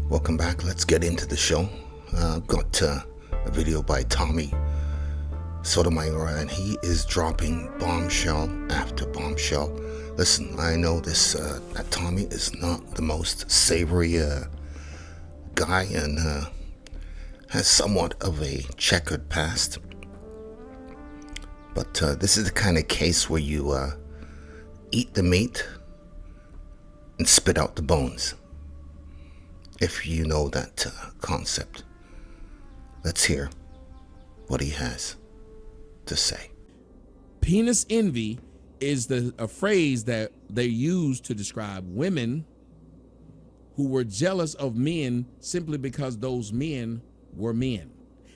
Welcome back. Let's get into the show. I've got a video by Tummy Sotomayor, and he is dropping bombshell after bombshell. Listen, I know that Tommy is not the most savory guy and has somewhat of a checkered past. But this is the kind of case where you eat the meat and spit out the bones, if you know that concept. Let's hear what he has to say. Penis envy is a phrase that they use to describe women who were jealous of men simply because those men were men.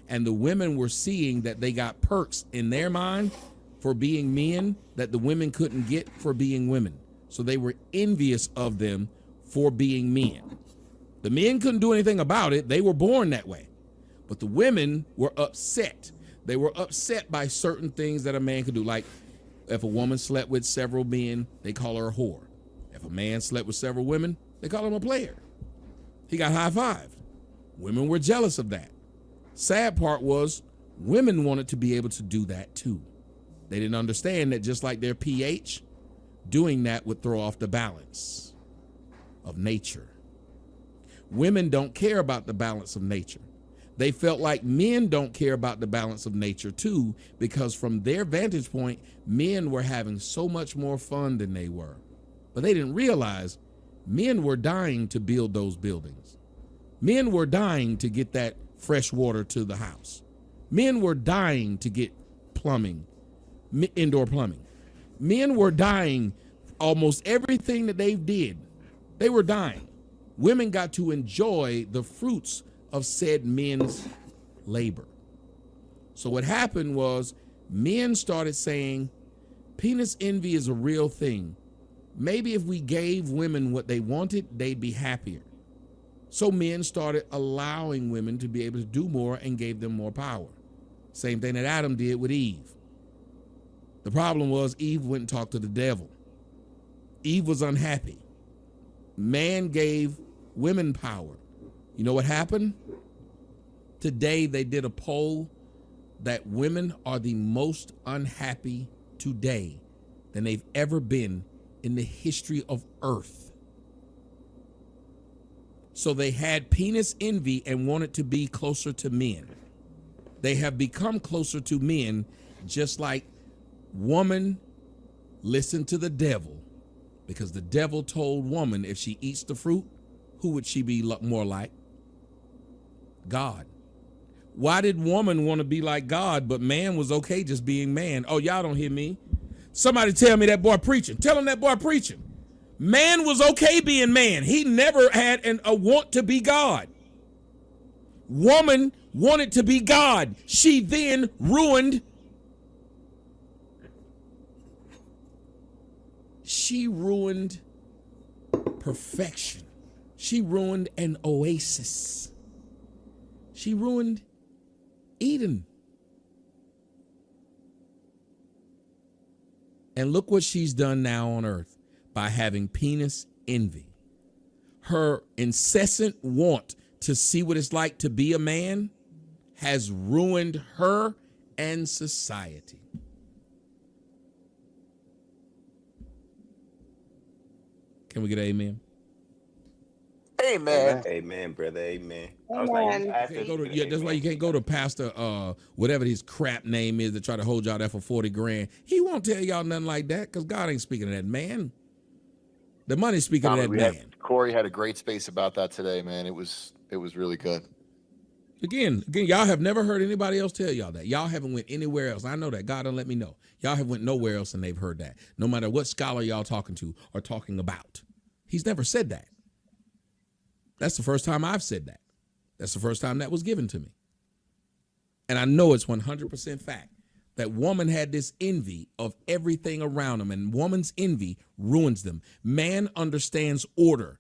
And the women were seeing that they got perks in their mind for being men that the women couldn't get for being women. So they were envious of them for being men. The men couldn't do anything about it. They were born that way. But the women were upset. They were upset by certain things that a man could do. Like if a woman slept with several men, they call her a whore. If a man slept with several women, they call him a player. He got high-fived. Women were jealous of that. Sad part was women wanted to be able to do that too. They didn't understand that just like their pH, doing that would throw off the balance of nature. Women don't care about the balance of nature. They felt like men don't care about the balance of nature too, because from their vantage point, men were having so much more fun than they were. But they didn't realize men were dying to build those buildings. Men were dying to get that fresh water to the house. Men were dying to get plumbing, indoor plumbing. Men were dying almost everything that they did. They were dying. Women got to enjoy the fruits of said men's labor. So what happened was men started saying, penis envy is a real thing. Maybe if we gave women what they wanted, they'd be happier. So men started allowing women to be able to do more and gave them more power. Same thing that Adam did with Eve. The problem was Eve went and talked to the devil. Eve was unhappy. Man gave women power. You know what happened? Today they did a poll that women are the most unhappy today than they've ever been in the history of Earth. So they had penis envy and wanted to be closer to men. They have become closer to men, just like woman listened to the devil, because the devil told woman if she eats the fruit, who would she be more like? God. Why did woman want to be like God, but man was okay just being man? Oh, y'all don't hear me? Somebody tell me that boy preaching. Tell him that boy preaching. Man was okay being man. He never had a want to be God. Woman wanted to be God. She then ruined. She ruined perfection. She ruined an oasis. She ruined Eden. And look what she's done now on earth by having penis envy. Her incessant want to see what it's like to be a man has ruined her and society. Can we get an amen? Amen. Amen, brother. Amen. I was Amen. like, That's why you can't go to Pastor whatever his crap name is that try to hold y'all there for 40 grand. He won't tell y'all nothing like that because God ain't speaking to that man. The money's speaking to that man. Corey had a great space about that today, man. It was really good. Again, y'all have never heard anybody else tell y'all that. Y'all haven't went anywhere else. I know that. God don't let me know. Y'all have went nowhere else and they've heard that. No matter what scholar y'all talking to or talking about. He's never said that. That's the first time I've said that. That's the first time that was given to me. And I know it's 100% fact that woman had this envy of everything around them, and woman's envy ruins them. Man understands order.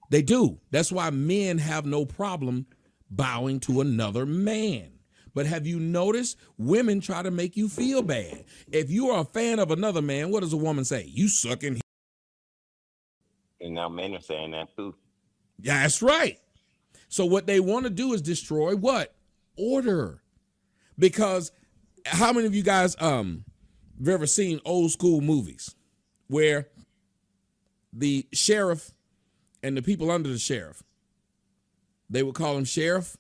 They do. That's why men have no problem bowing to another man. But have you noticed women try to make you feel bad? If you are a fan of another man, what does a woman say? You sucking. and now men are saying that too. Yeah, that's right. So what they want to do is destroy what? Order. Because how many of you guys have ever seen old school movies where the sheriff and the people under the sheriff, they would call him sheriff,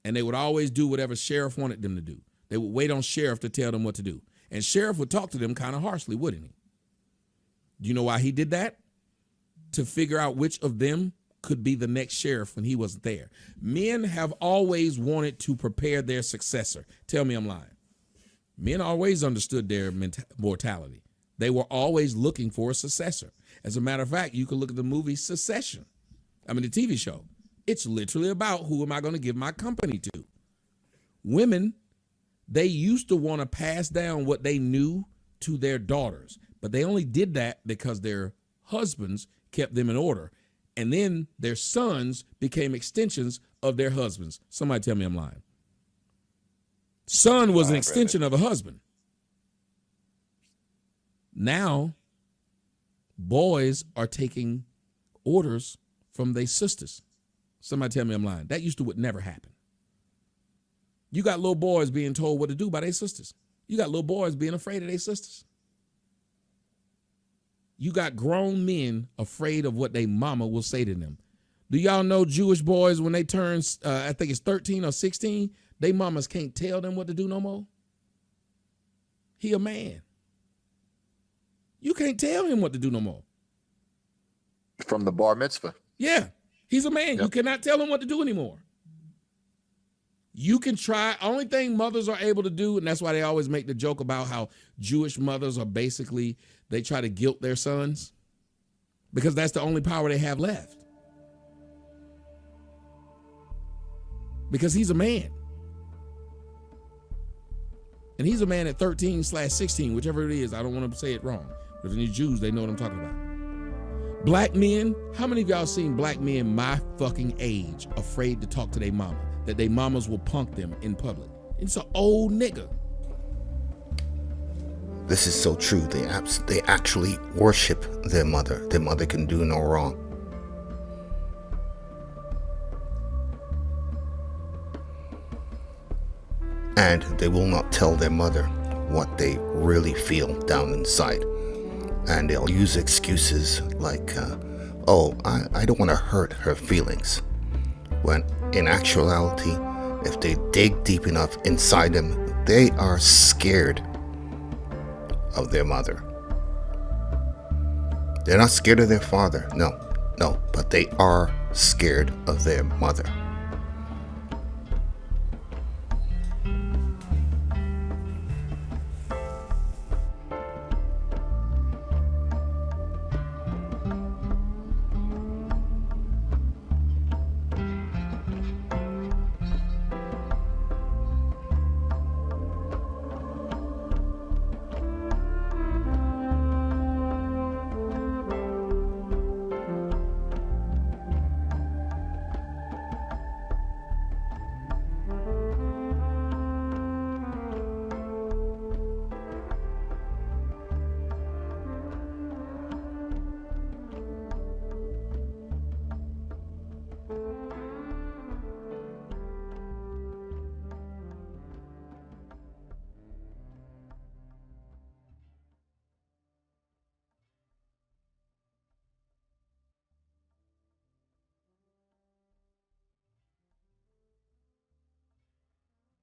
and they would always do whatever sheriff wanted them to do. They would wait on sheriff to tell them what to do. And sheriff would talk to them kind of harshly, wouldn't he? Do you know why he did that? To figure out which of them could be the next sheriff when he wasn't there. Men have always wanted to prepare their successor. Tell me I'm lying. Men always understood their mortality. They were always looking for a successor. As a matter of fact, you can look at the movie Succession. I mean, the TV show. It's literally about who am I going to give my company to? Women, they used to want to pass down what they knew to their daughters, but they only did that because their husbands kept them in order. And then their sons became extensions of their husbands. Somebody tell me I'm lying. Son was an extension of a husband. Now, boys are taking orders from their sisters. Somebody tell me I'm lying. That would never happen. You got little boys being told what to do by their sisters. You got little boys being afraid of their sisters. You got grown men afraid of what their mama will say to them. Do y'all know Jewish boys, when they turn, I think it's 13 or 16, they mamas can't tell them what to do no more? He a man. You can't tell him what to do no more. From the bar mitzvah. Yeah, he's a man. Yep. You cannot tell him what to do anymore. You can try. Only thing mothers are able to do, and that's why they always make the joke about how Jewish mothers are basically, they try to guilt their sons because that's the only power they have left. Because he's a man. And he's a man at 13/16, whichever it is. I don't want to say it wrong. But if any Jews, they know what I'm talking about. Black men, how many of y'all seen black men my fucking age afraid to talk to their mama? That they mamas will punk them in public. It's an old nigga. This is so true. They actually worship their mother. Their mother can do no wrong. And they will not tell their mother what they really feel down inside. And they'll use excuses like, I don't want to hurt her feelings. When in actuality, if they dig deep enough inside them, they are scared of their mother. They're not scared of their father, no, but they are scared of their mother.